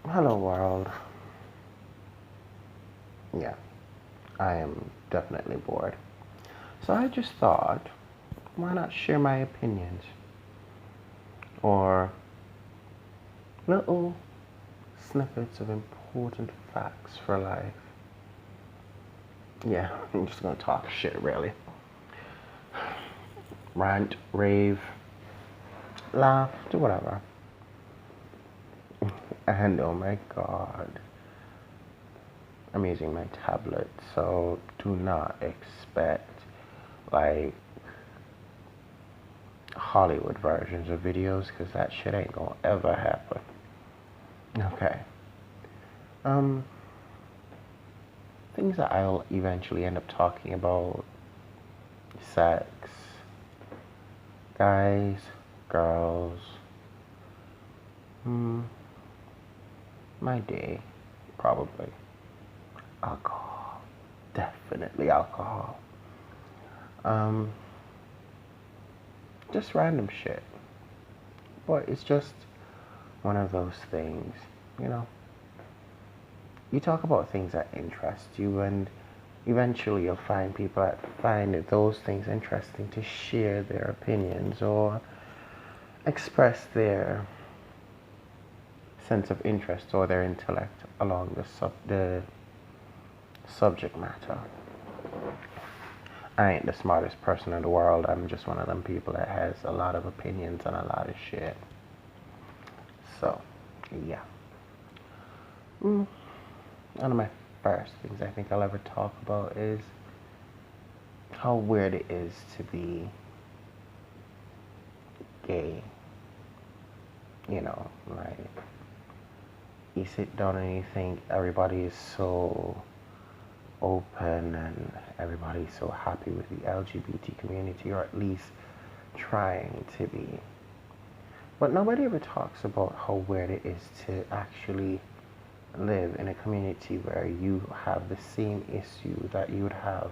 Hello, world. Yeah, I am definitely bored. So I just thought, why not share my opinions or little snippets of important facts for life? Yeah, I'm just gonna talk shit, really. Rant, rave, laugh, do whatever. And oh my god, I'm using my tablet, so do not expect like Hollywood versions of videos because that shit ain't gonna ever happen. Okay. Um, things that I'll eventually end up talking about: sex, guys, girls, hmm, my day, probably. Alcohol, definitely alcohol. Um, just random shit. But it's just one of those things, you know? You talk about things that interest you, and eventually you'll find people that find those things interesting to share their opinions or express their sense of interest or their intellect along the subject matter. I ain't the smartest person in the world. I'm just one of them people that has a lot of opinions on a lot of shit. So, yeah. One of my first things I think I'll ever talk about is how weird it is to be gay. You know, like, you sit down and you think everybody is so open and everybody's so happy with the LGBT community, or at least trying to be. But nobody ever talks about how weird it is to actually live in a community where you have the same issue that you would have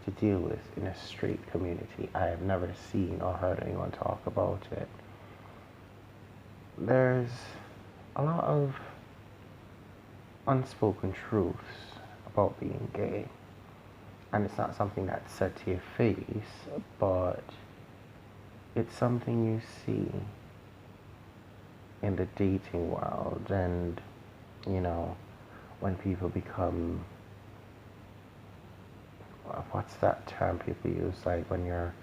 to deal with in a straight community. I have never seen or heard anyone talk about it. There's a lot of unspoken truths about being gay. And it's not something that's said to your face, but it's something you see in the dating world. And, you know, when people become, what's that term people use? Like when you're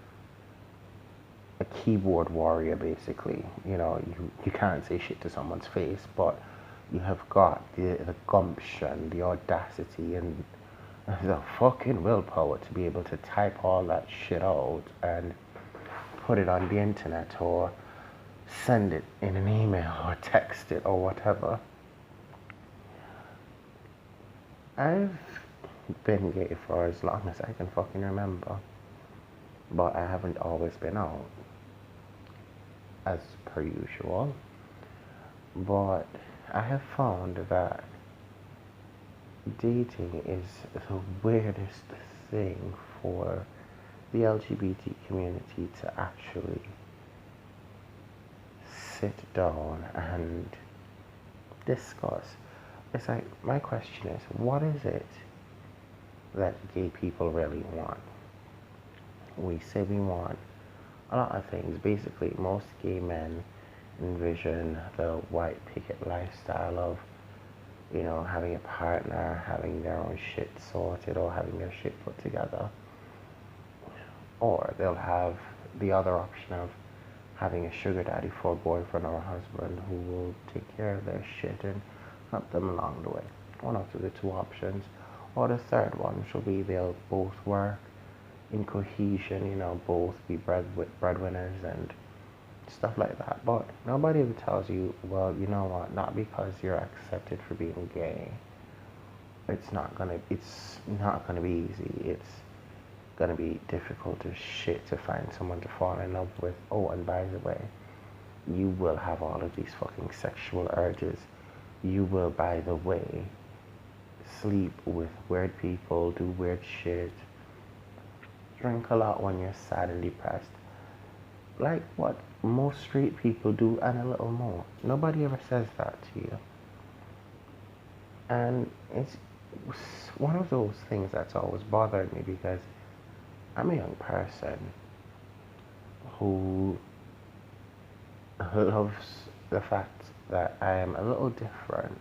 a keyboard warrior, basically. You know, you can't say shit to someone's face, but you have got the gumption, the audacity, and the fucking willpower to be able to type all that shit out and put it on the internet or send it in an email or text it or whatever. I've been gay for as long as I can fucking remember, but I haven't always been out, as per usual. But I have found that dating is the weirdest thing for the LGBT community to actually sit down and discuss. It's like, my question is, what is it that gay people really want? We say we want a lot of things. Basically, most gay men envision the white picket lifestyle of, you know, having a partner, having their own shit sorted, or having their shit put together. Or they'll have the other option of having a sugar daddy for a boyfriend or a husband who will take care of their shit and help them along the way. One of the two options. Or the third one, which will be they'll both work in cohesion, you know, both be breadwinners and stuff like that. But nobody ever tells you, well, you know what, not because you're accepted for being gay, it's not gonna be easy. It's gonna be difficult as shit to find someone to fall in love with. Oh, and by the way, you will have all of these fucking sexual urges. You will, by the way, sleep with weird people, do weird shit, drink a lot when you're sad and depressed. Like what most straight people do and a little more. Nobody ever says that to you. And it's one of those things that's always bothered me because I'm a young person who loves the fact that I am a little different,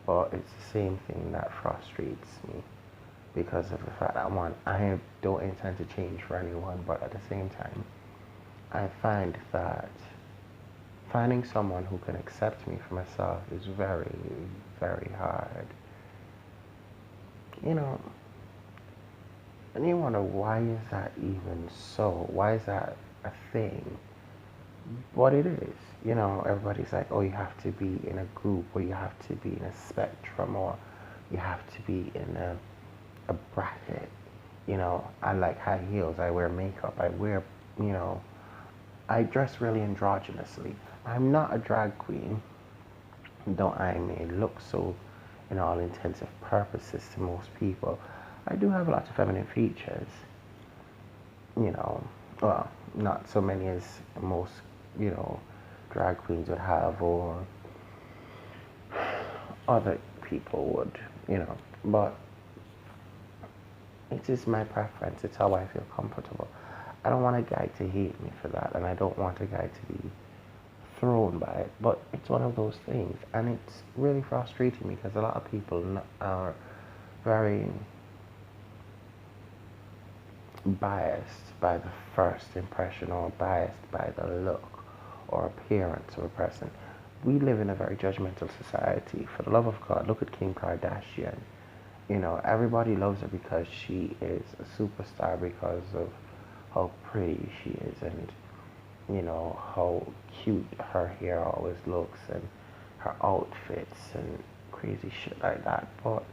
but it's the same thing that frustrates me because of the fact that one, I don't intend to change for anyone, but at the same time, I find that finding someone who can accept me for myself is very, very hard. You know, and you wonder why is that even so? Why is that a thing? What it is, everybody's like, oh, you have to be in a group, or you have to be in a spectrum, or you have to be in a bracket. I like high heels, I wear makeup, you know, I dress really androgynously. I'm not a drag queen, though I may look so in all intensive purposes to most people. I do have lots of feminine features, you know, well, not so many as most, you know, drag queens would have or other people would, but it is my preference. It's how I feel comfortable. I don't want a guy to hate me for that, and I don't want a guy to be thrown by it, but it's one of those things, and it's really frustrating because a lot of people are very biased by the first impression or biased by the look or appearance of a person. We live in a very judgmental society. For the love of God, look at Kim Kardashian. Everybody loves her because she is a superstar because of how pretty she is and, how cute her hair always looks and her outfits and crazy shit like that. But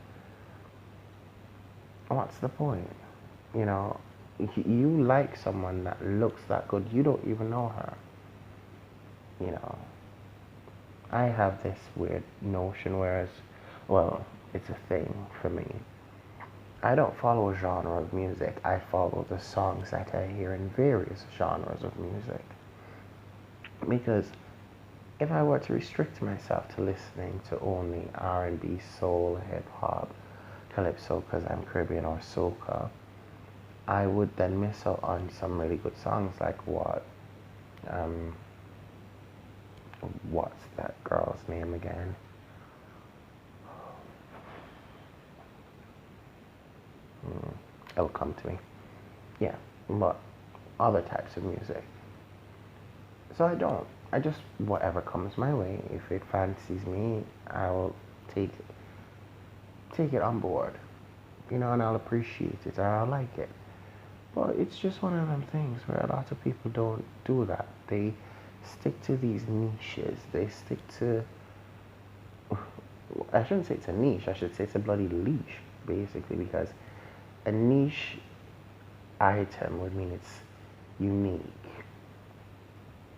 what's the point? You know, you like someone that looks that good, you don't even know her. You know, I have this weird notion, whereas, well, it's a thing for me. I don't follow a genre of music. I follow the songs that I hear in various genres of music. Because if I were to restrict myself to listening to only R&B, soul, hip hop, calypso, because I'm Caribbean, or soca, I would then miss out on some really good songs like um, what's that girl's name again? It'll come to me. Yeah, but other types of music. So I don't. I just, whatever comes my way. If it fancies me, I will take it on board, and I'll appreciate it or I'll like it. But it's just one of them things where a lot of people don't do that. They stick to these niches. They stick to, I shouldn't say it's a niche, I should say it's a bloody leash, basically, because a niche item would mean it's unique.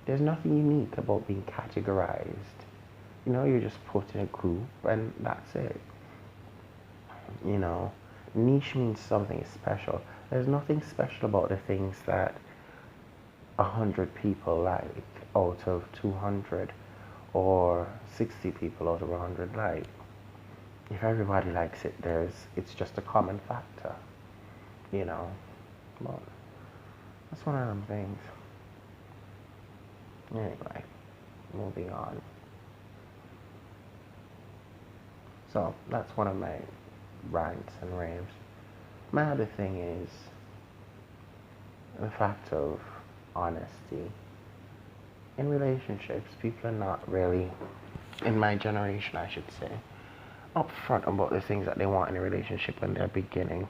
There's nothing unique about being categorized. You're just put in a group and that's it. Niche means something special. There's nothing special about the things that 100 people like out of 200 or 60 people out of 100 like. If everybody likes it, it's just a common factor, But that's one of them things. Anyway, moving on. So that's one of my rants and raves. My other thing is the fact of honesty. In relationships, people are not really, in my generation I should say, upfront about the things that they want in a relationship when they're beginning.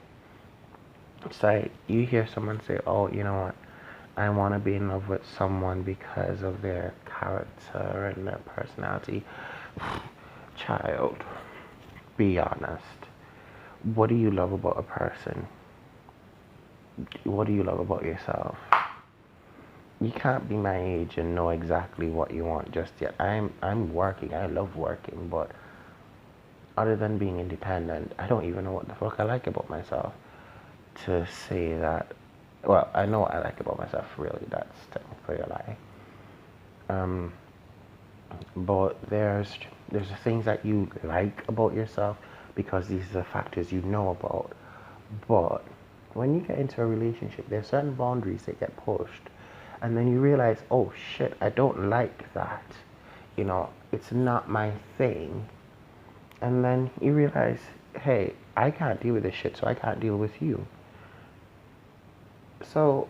It's like you hear someone say, oh, you know what, I want to be in love with someone because of their character and their personality. Child, be honest. What do you love about a person? What do you love about yourself? You can't be my age and know exactly what you want just yet. I'm working. I love working, but other than being independent, I don't even know what the fuck I like about myself. To say that, well, I know what I like about myself. Really, that's technically a lie. But there's There's the things that you like about yourself because these are the factors you know about. But when you get into a relationship, there's certain boundaries that get pushed. And then you realize, oh shit, I don't like that. It's not my thing. And then you realize, hey, I can't deal with this shit, so I can't deal with you. So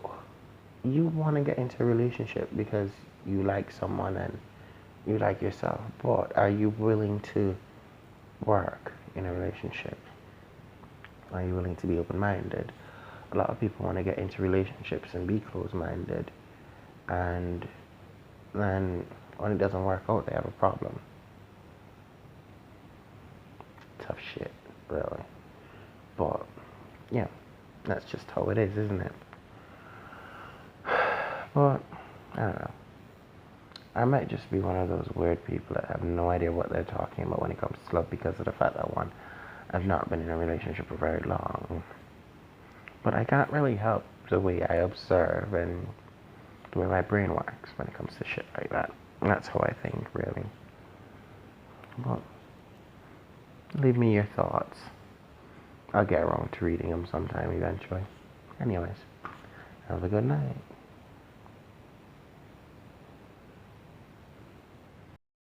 you want to get into a relationship because you like someone and you like yourself, but are you willing to work in a relationship? Are you willing to be open-minded? A lot of people want to get into relationships and be closed-minded, and then when it doesn't work out, they have a problem. Tough shit, really. But yeah, that's just how it is, isn't it? But I don't know. I might just be one of those weird people that have no idea what they're talking about when it comes to love, because of the fact that, one, I've not been in a relationship for very long. But I can't really help the way I observe and the way my brain works when it comes to shit like that. And that's how I think, really. But leave me your thoughts. I'll get around to reading them sometime eventually. Anyways, have a good night.